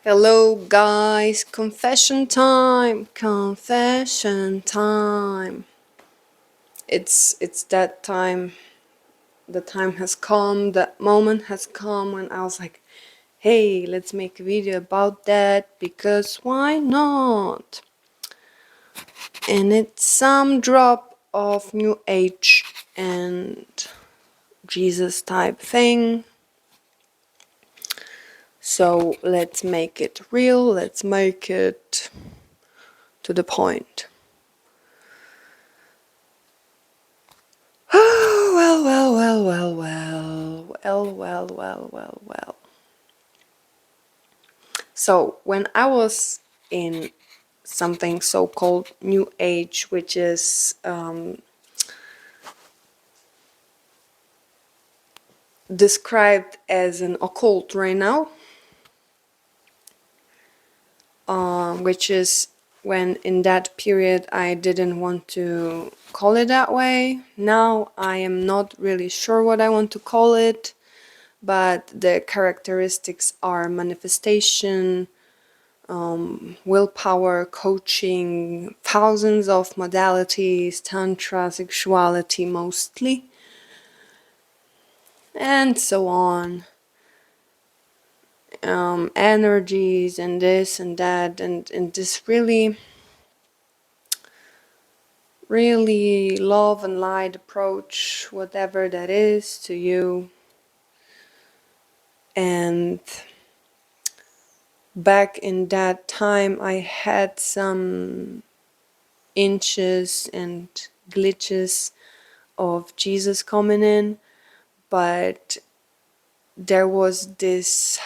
Hello guys, confession time. Confession time. It's that time. The time has come, that moment has come when I was like, "Hey, let's make a video about that because why not?" And it's some drop of new age and Jesus type thing. So let's make it real, let's make it to the point. Oh, well. So, when I was in something so called New Age, which is described as an occult right now, which is when in that period I didn't want to call it that way. Now I am not really sure what I want to call it, but the characteristics are manifestation, willpower, coaching, thousands of modalities, tantra, sexuality mostly, and so on. Energies and this and that, and this really love and light approach, whatever that is to you. And back in that time, I had some inches and glitches of Jesus coming in, but there was this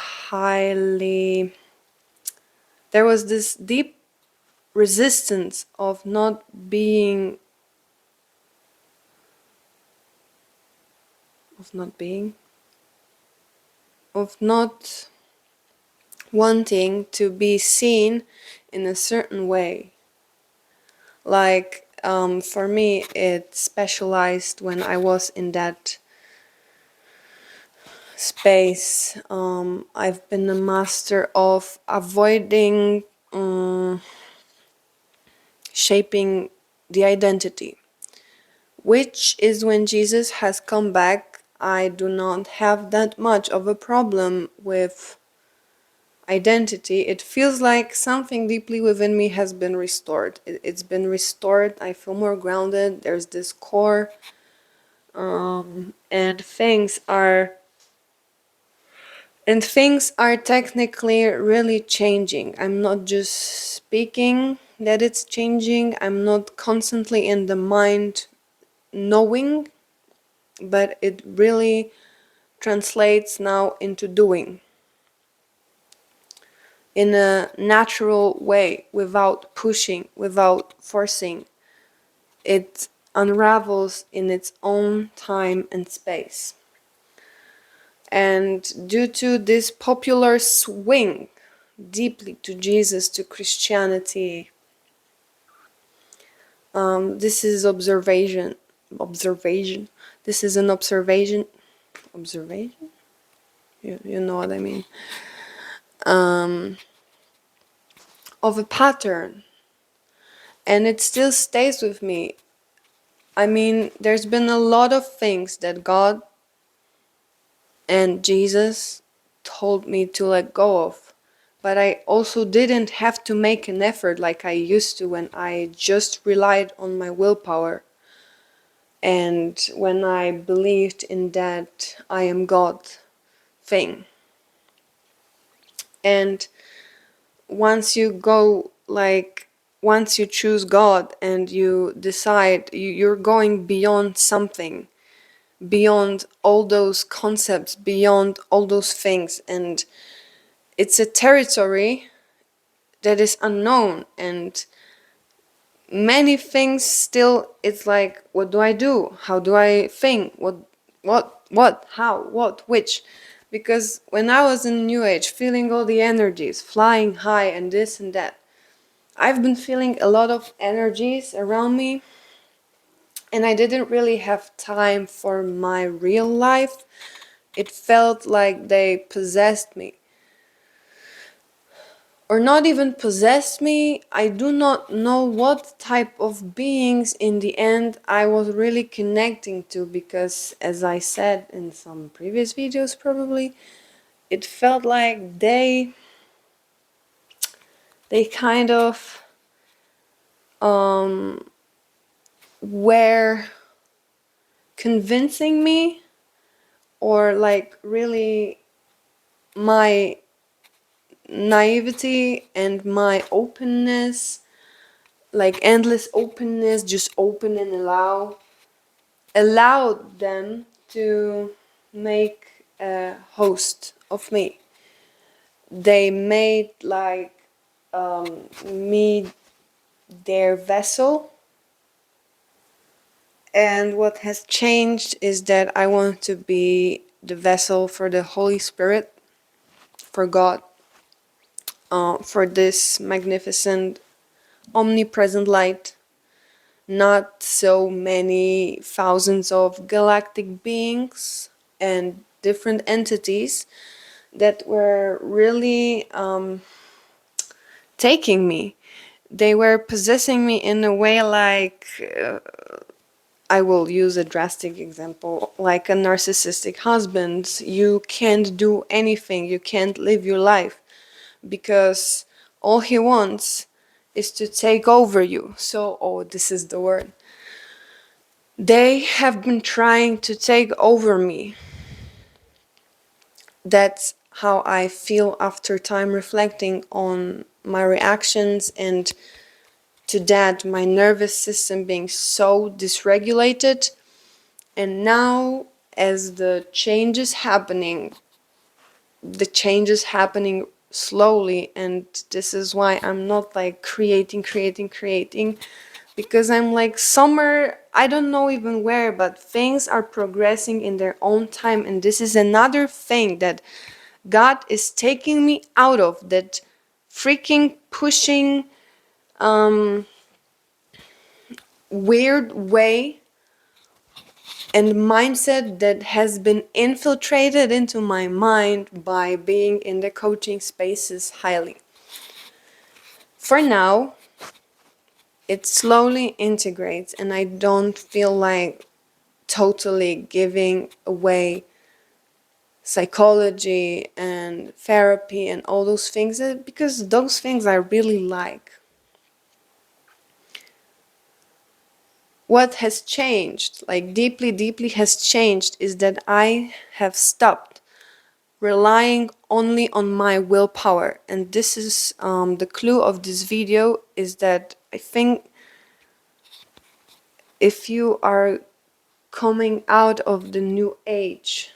deep resistance of not being of not being of not wanting to be seen in a certain way. Like for me, it specialized when I was in that space. I've been a master of avoiding shaping the identity, which is when Jesus has come back. I do not have that much of a problem with identity. It feels like something deeply within me has been restored. It's been restored. I feel more grounded. There's this core, and things are technically really changing. I'm not just speaking that it's changing. I'm not constantly in the mind knowing, but it really translates now into doing in a natural way, without pushing, without forcing. It unravels in its own time and space. And due to this popular swing deeply to Jesus, to Christianity, this is observation. Observation. This is an observation. Observation? You know what I mean. Of a pattern. And it still stays with me. I mean, there's been a lot of things that God and Jesus told me to let go of. But I also didn't have to make an effort like I used to when I just relied on my willpower and when I believed in that I am God thing. And once you go, like, once you choose God and you decide you're going beyond something, beyond all those concepts, beyond all those things, and it's a territory that is unknown, and many things still, it's like, what do I do? How do I think? How, which? Because when I was in New Age, feeling all the energies, flying high and this and that, I've been feeling a lot of energies around me, and I didn't really have time for my real life. It felt like they possessed me. or not even possessed me. I do not know what type of beings in the end I was really connecting to, because as I said in some previous videos probably, it felt like they kind of were convincing me, or like really my naivety and my openness, like endless openness, just open and allowed them to make a host of me. They made like me their vessel. And what has changed is that I want to be the vessel for the Holy Spirit, for God, for this magnificent, omnipresent light. Not so many thousands of galactic beings and different entities that were really taking me. They were possessing me in a way like, I will use a drastic example, like a narcissistic husband. You can't do anything, you can't live your life, because all he wants is to take over you. So, oh, this is the word. They have been trying to take over me. That's how I feel after time reflecting on my reactions, and to that, my nervous system being so dysregulated. And now, as the changes happening slowly, and this is why I'm not like creating, because I'm like somewhere, I don't know even where, but things are progressing in their own time. And this is another thing that God is taking me out of, that freaking pushing weird way and mindset that has been infiltrated into my mind by being in the coaching spaces highly. For now, it slowly integrates, and I don't feel like totally giving away psychology and therapy and all those things, because those things I really like. What has changed, like deeply has changed, is that I have stopped relying only on my willpower. And this is the clue of this video, is that I think if you are coming out of the new age,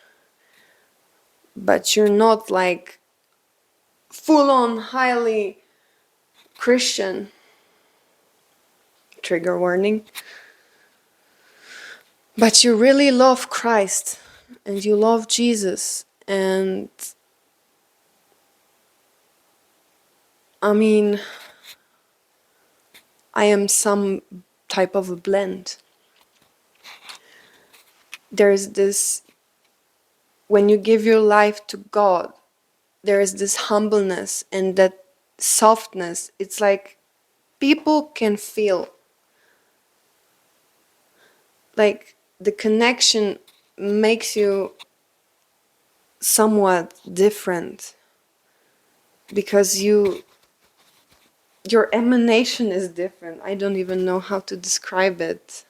but you're not like full on highly Christian, trigger warning, but you really love Christ and you love Jesus, and I mean, I am some type of a blend. There's this, when you give your life to God, there is this humbleness and that softness. It's like people can feel like the connection makes you somewhat different, because your emanation is different. I don't even know how to describe it.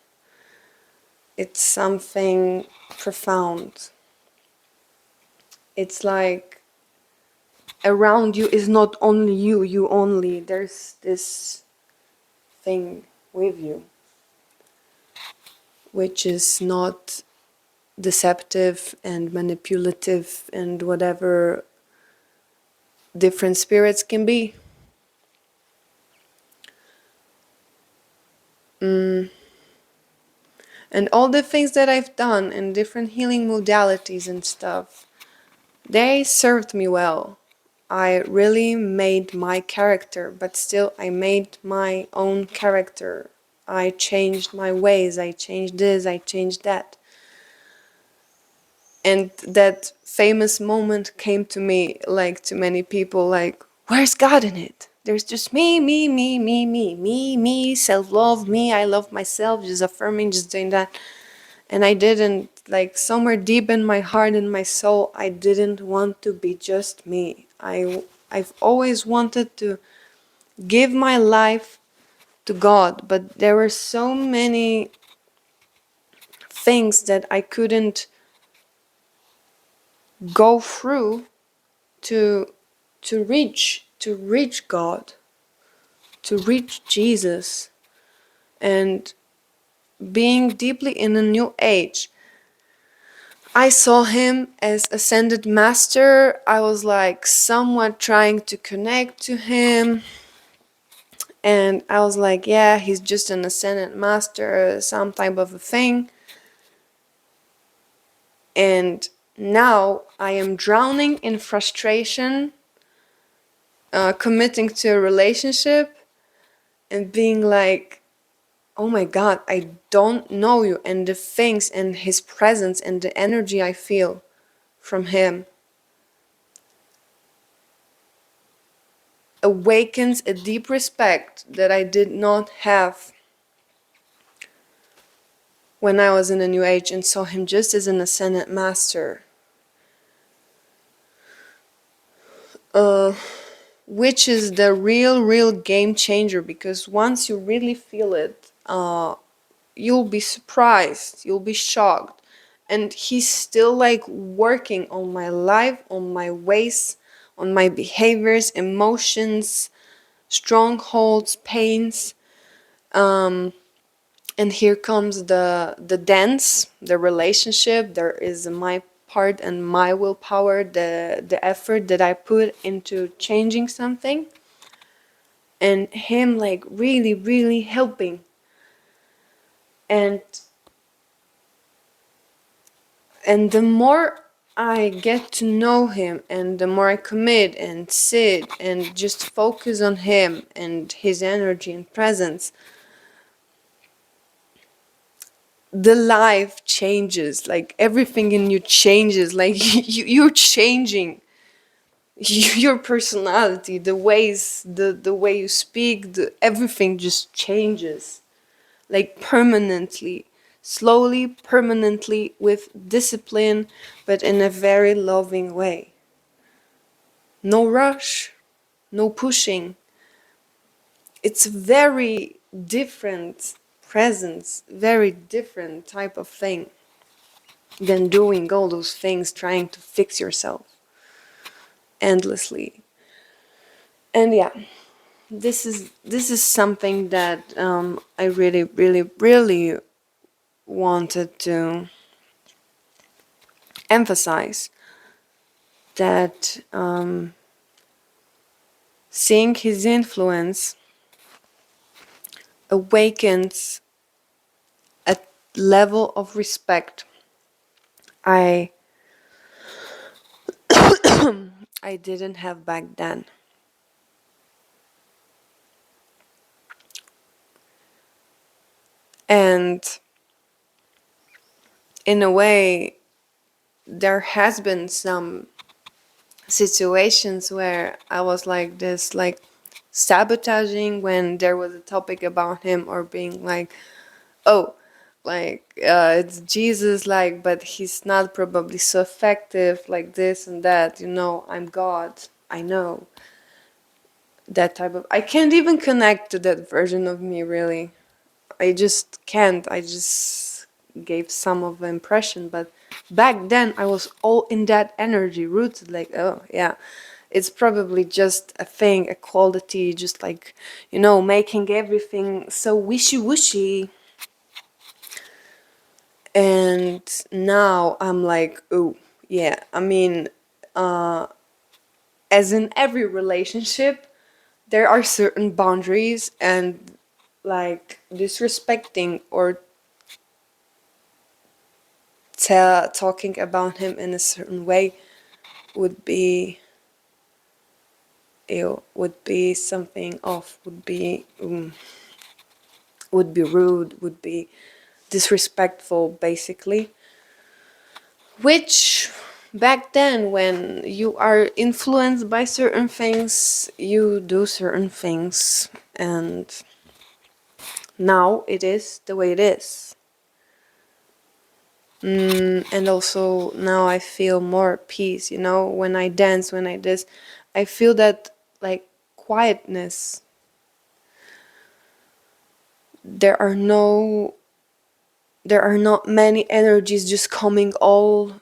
It's something profound. It's like around you is not only you only. There's this thing with you, which is not deceptive and manipulative and whatever different spirits can be. And all the things that I've done in different healing modalities and stuff, they served me well. I really made my character, but still I made my own character. I changed my ways, I changed this, I changed that. And that famous moment came to me, like to many people, like, where's God in it? There's just me, self-love, me, I love myself, just affirming, just doing that. And I didn't, like, somewhere deep in my heart and my soul, I didn't want to be just me. I've always wanted to give my life to God, but there were so many things that I couldn't go through to to reach God, to reach Jesus. And being deeply in a new age, I saw him as ascended master. I was like somewhat trying to connect to him, and I was like, yeah, he's just an ascended master, some type of a thing. And now I am drowning in frustration, committing to a relationship and being like, oh my God, I don't know you. And the things and his presence and the energy I feel from him awakens a deep respect that I did not have when I was in the New Age and saw him just as an ascended master. Uh, which is the real game changer, because once you really feel it, you'll be surprised, you'll be shocked. And he's still like working on my life, on my ways, on my behaviors, emotions, strongholds, pains. And here comes the dance, the relationship. There is my part and my willpower, the effort that I put into changing something, and him like really helping. And the more I get to know him, and the more I commit and sit and just focus on him and his energy and presence, the life changes. Like everything in you changes. Like you're changing. Your personality, the ways, the way you speak, everything just changes. Like permanently, slowly, permanently, with discipline, but in a very loving way. No rush, no pushing. It's a very different presence, very different type of thing than doing all those things, trying to fix yourself endlessly. And yeah, this is something that I really wanted to emphasize, that seeing his influence awakens a level of respect I I didn't have back then. And in a way, there has been some situations where I was like this, like sabotaging when there was a topic about him, or being like, oh, like it's Jesus, like, but he's not probably so effective, like this and that, I'm God, I know. That type of, I can't even connect to that version of me, really. I just can't. I just gave some of the impression, but back then I was all in that energy, rooted, like, oh yeah, it's probably just a thing, a quality, just like, making everything so wishy-washy. And now I'm like, oh yeah, I mean, as in every relationship, there are certain boundaries, and like disrespecting or talking about him in a certain way would be ill, would be something off, would be rude, would be disrespectful, basically. Which back then, when you are influenced by certain things, you do certain things, and now it is the way it is. And also now I feel more peace, when I dance, when I this, I feel that like quietness. There are no, there are not many energies just coming all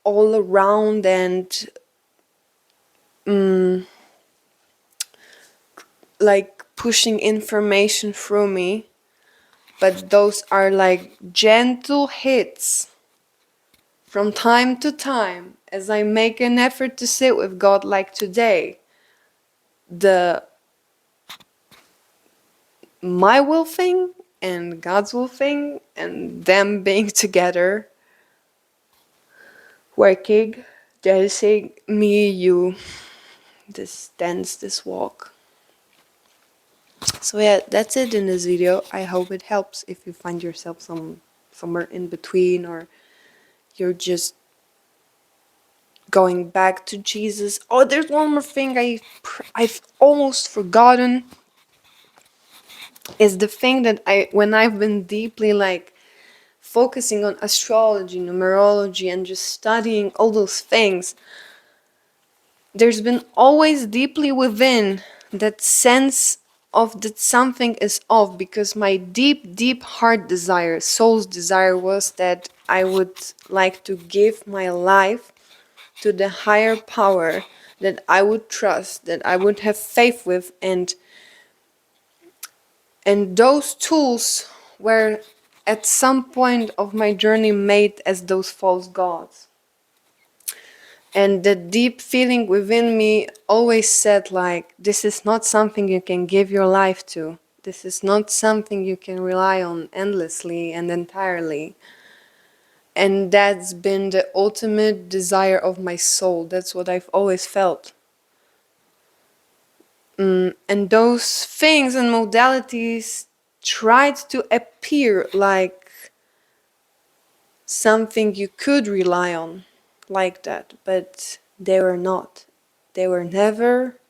around and like pushing information through me, but those are like gentle hits from time to time as I make an effort to sit with God, like today. The my will thing and God's will thing, and them being together, working, dancing, me, you, this dance, this walk. So yeah, that's it in this video. I hope it helps if you find yourself somewhere in between, or you're just going back to Jesus. Oh, there's one more thing I've almost forgotten, is the thing that when I've been deeply like focusing on astrology, numerology, and just studying all those things, there's been always deeply within that sense of that something is off, because my deep heart desire, soul's desire, was that I would like to give my life to the higher power that I would trust, that I would have faith with, and those tools were at some point of my journey made as those false gods. And the deep feeling within me always said, like, this is not something you can give your life to. This is not something you can rely on endlessly and entirely. And that's been the ultimate desire of my soul. That's what I've always felt. And those things and modalities tried to appear like something you could rely on, like that, but they were not. They were never,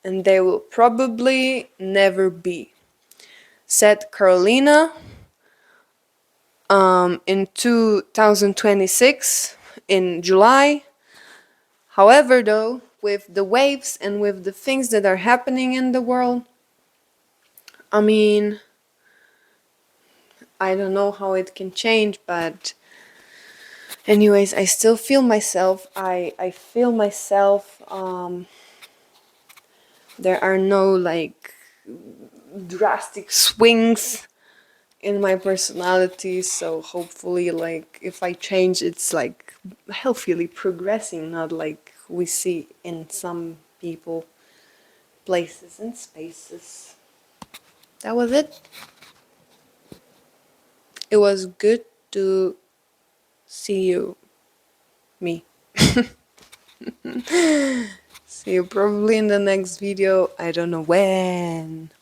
and they will probably never be. Said Carolina in 2026 in July. However, though, with the waves and with the things that are happening in the world, I mean, I don't know how it can change, but anyways, I still feel myself. I feel myself. There are no like drastic swings in my personality, so hopefully, like, if I change, it's like healthily progressing, not like we see in some people, places, and spaces. That was it. It was good to see you, me. See you probably in the next video. I don't know when.